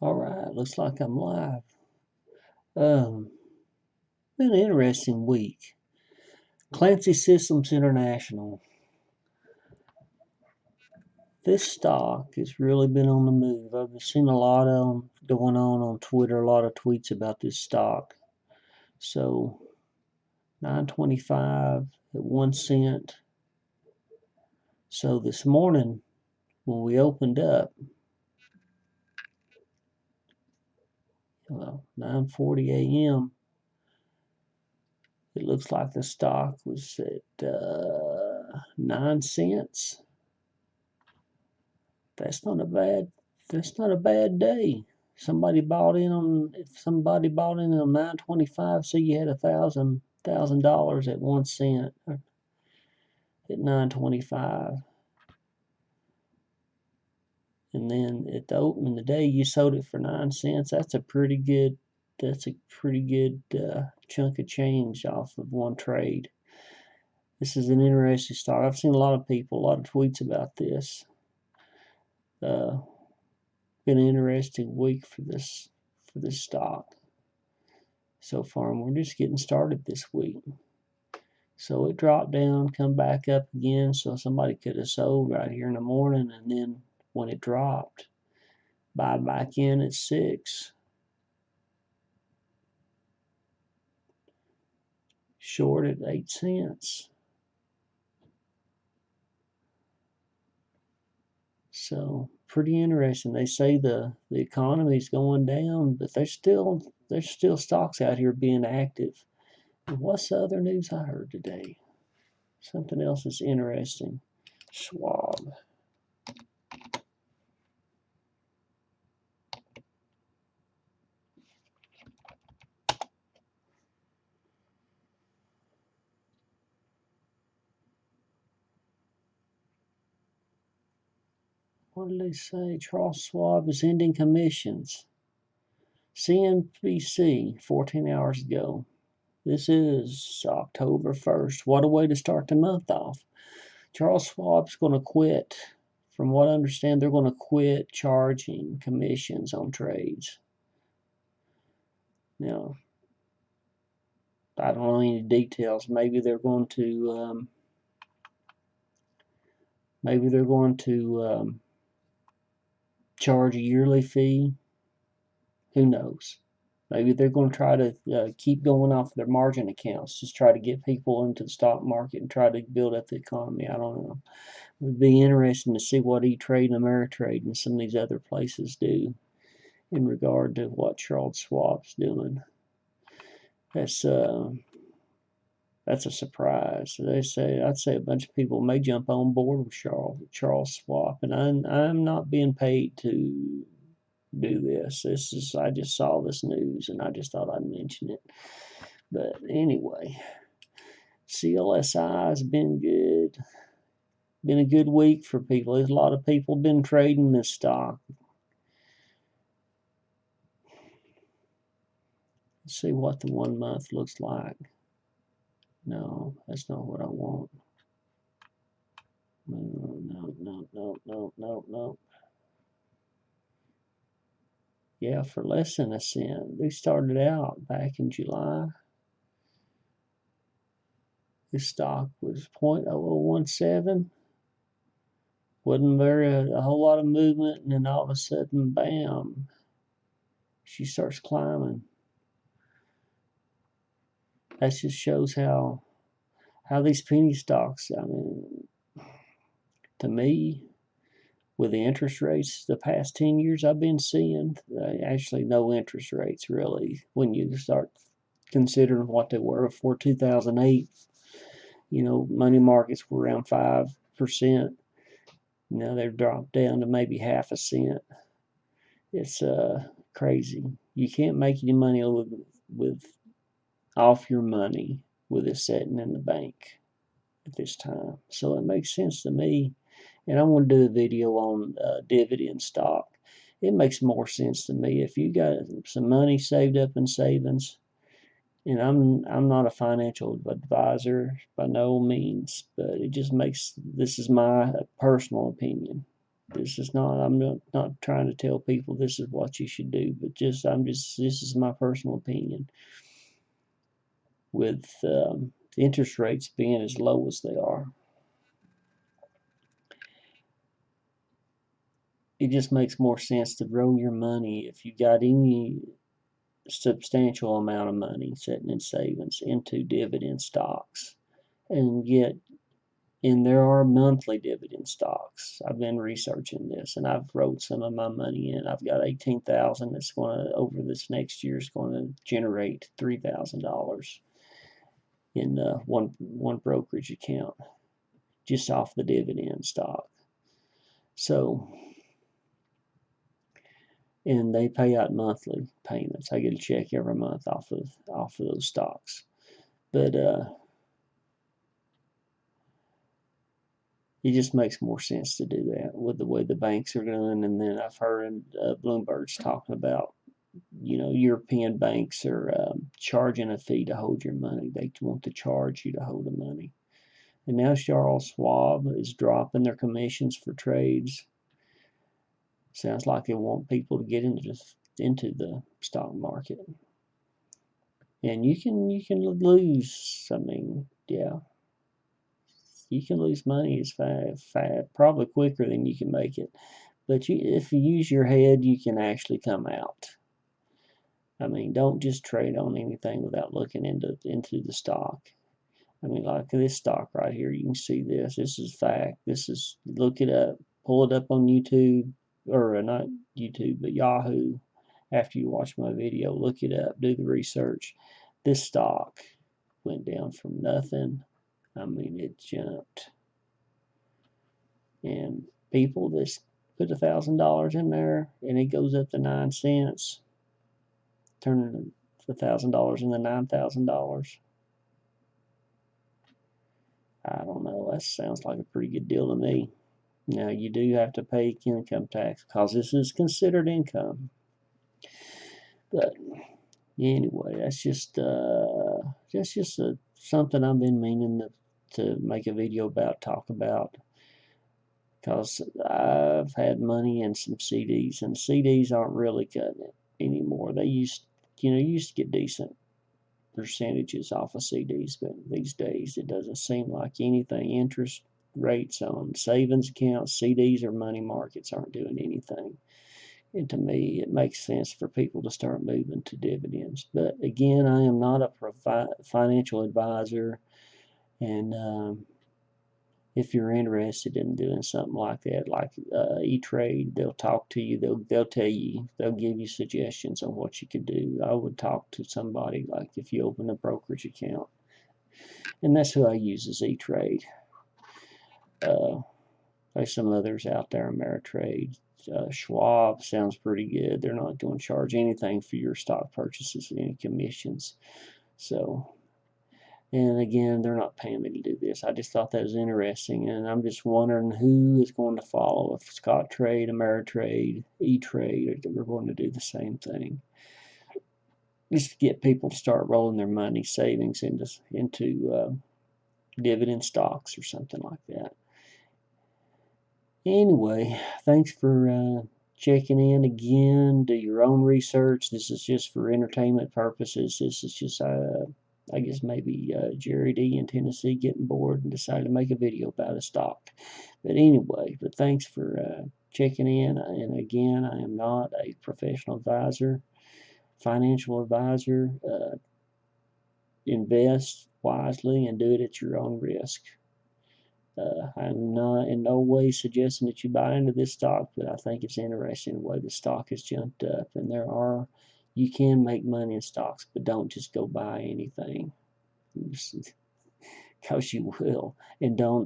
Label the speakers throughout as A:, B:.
A: Alright, looks like I'm live. Been an interesting week. Clancy Systems International. This stock has really been on the move. I've seen a lot of them going on Twitter, a lot of tweets about this stock. So, 9.25 at 1 cent. So this morning, when we opened up, 9:40 a.m., it looks like the stock was at 9 cents. That's not a bad day. Somebody bought in on if somebody bought in on 9.25, so you had $1,000 at 1 cent at 9.25, and then at the open of the day you sold it for 9 cents. That's a pretty good chunk of change off of one trade. This is an interesting stock. I've seen a lot of tweets about this. Been an interesting week for this stock so far, and we're just getting started this week. So it dropped down, come back up again, so somebody could have sold right here in the morning, and then when it dropped, buy back in at 6. Short at 8 cents. So pretty interesting. They say the economy's going down, but there's still stocks out here being active. And what's the other news I heard today? Something else that's interesting. Schwab. What did they say? Charles Schwab is ending commissions. CNBC, 14 hours ago. This is October 1st. What a way to start the month off. Charles Schwab's going to quit. From what I understand, they're going to quit charging commissions on trades. Now, I don't know any details. Maybe they're going to charge a yearly fee. Who knows? Maybe they're going to try to keep going off their margin accounts, just try to get people into the stock market and try to build up the economy. I don't know. It would be interesting to see what E-Trade and Ameritrade and some of these other places do in regard to what Charles Schwab's doing. That's a surprise. I'd say a bunch of people may jump on board with Charles Schwab, and I'm not being paid to do this. I just saw this news and I just thought I'd mention it. But anyway, CLSI has been good. Been a good week for people. There's a lot of people been trading this stock. Let's see what the 1 month looks like. No, that's not what I want. No. Yeah, for less than a cent. They started out back in July. This stock was 0.0017. Wasn't a whole lot of movement, and then all of a sudden, bam, she starts climbing. That just shows how these penny stocks, I mean, to me, with the interest rates the past 10 years I've been seeing, actually no interest rates really, when you start considering what they were before 2008. Money markets were around 5%. Now they've dropped down to maybe half a cent. It's crazy. You can't make any money with off your money with it sitting in the bank at this time. So it makes sense to me. And I want to do a video on dividend stock. It makes more sense to me if you got some money saved up in savings. And I'm not a financial advisor by no means, but it just makes, this is my personal opinion. This is not, I'm not trying to tell people this is what you should do, but this is my personal opinion. With interest rates being as low as they are, it just makes more sense to roll your money if you got any substantial amount of money sitting in savings into dividend stocks and get. And there are monthly dividend stocks. I've been researching this, and I've rolled some of my money in. I've got 18,000 that's going to, over this next year, is going to generate $3,000 in one brokerage account just off the dividend stock. So, and they pay out monthly payments. I get a check every month off of those stocks. But it just makes more sense to do that with the way the banks are doing. And then I've heard Bloomberg's talking about, European banks are charging a fee to hold your money. They want to charge you to hold the money. And now Schwab is dropping their commissions for trades. Sounds like they want people to get into the stock market. And you can lose. I mean, yeah, you can lose money as fast, probably quicker than you can make it. But if you use your head, you can actually come out. I mean, don't just trade on anything without looking into the stock. I mean, like this stock right here, you can see this. This is fact. Look it up. Pull it up on YouTube, or not YouTube, but Yahoo. After you watch my video, look it up. Do the research. This stock went down from nothing. I mean, it jumped. And people just put $1,000 in there, and it goes up to 9 cents, turning $1,000 into $9,000. I don't know. That sounds like a pretty good deal to me. Now, you do have to pay income tax because this is considered income. But anyway, that's just something I've been meaning to make a video about, talk about, because I've had money in some CDs, and CDs aren't really cutting it anymore. They used to get decent percentages off of CDs, but these days it doesn't seem like anything. Interest rates on savings accounts, CDs, or money markets aren't doing anything. And to me, it makes sense for people to start moving to dividends. But again, I am not a financial advisor, and if you're interested in doing something like that, like E-Trade, they'll talk to you. They'll tell you. They'll give you suggestions on what you could do. I would talk to somebody like if you open a brokerage account, and that's who I use is E-Trade. There's some others out there, Ameritrade. Schwab sounds pretty good. They're not going to charge anything for your stock purchases, any commissions. So. And again, they're not paying me to do this. I just thought that was interesting, and I'm just wondering who is going to follow. If Scottrade, Ameritrade, E-Trade are going to do the same thing. Just to get people to start rolling their money savings into dividend stocks or something like that. Anyway, thanks for checking in again. Do your own research. This is just for entertainment purposes. This is just I guess maybe Jerry D in Tennessee getting bored and decided to make a video about a stock. But anyway, thanks for checking in. And again, I am not a professional advisor, financial advisor. Invest wisely and do it at your own risk. I'm not in no way suggesting that you buy into this stock, but I think it's interesting the way the stock has jumped up. And you can make money in stocks, but don't just go buy anything, because you will. And don't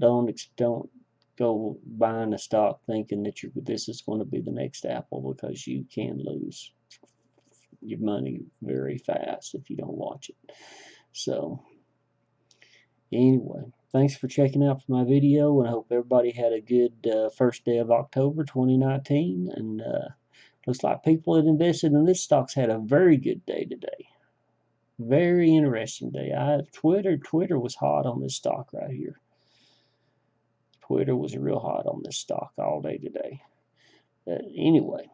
A: go buying a stock thinking that this is going to be the next Apple, because you can lose your money very fast if you don't watch it. So anyway, thanks for checking out my video, and I hope everybody had a good first day of October 2019. And looks like people that invested in this stock's had a very good day today. Very interesting day. Twitter was hot on this stock right here. Twitter was real hot on this stock all day today. Anyway,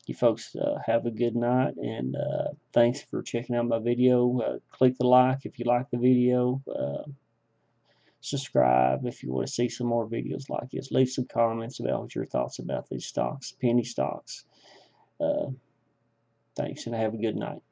A: you folks have a good night, and thanks for checking out my video. Click the like if you like the video. Subscribe if you want to see some more videos like this. Leave some comments about what your thoughts about these stocks, penny stocks. Thanks, and have a good night.